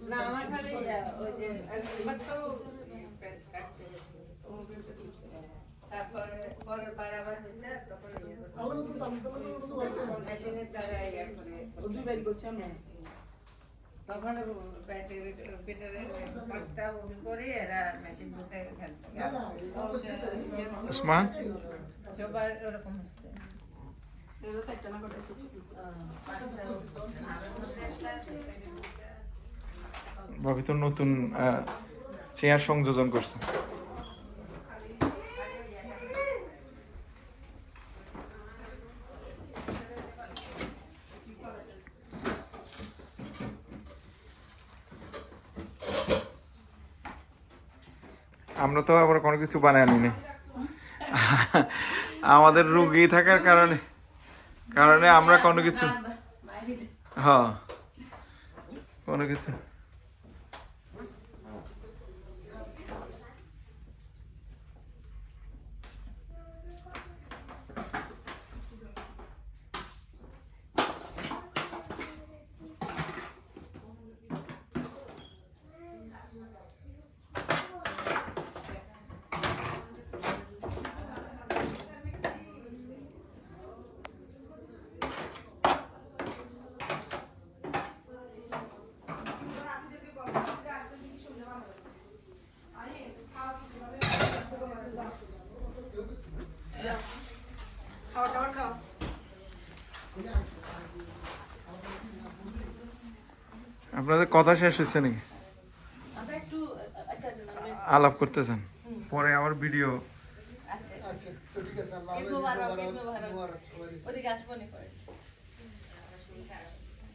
না আমার খালি ওই যে একবার তো তারপরে পরের বার আবার হয়েছে তারপরে মেশিনের দ্বারা ইয়ে করে তখন পেটের কাজটা উনি করে এরা মেশিন ঢুকে ফেলতে উসমান সবার ওরকম হচ্ছে ভাবি তো নতুন চেয়ার সংযোজন করছে। আমরা তো আবার কোনো কিছু বানাই আনি না আমাদের রোগী থাকার কারণে আমরা কোনো কিছু হ্যাঁ কোনো কিছু আপনাদের কথা শেষ হচ্ছে নাকি আলাপ করতেছেন পরে আবার ভিডিও আচ্ছা ঠিক আছে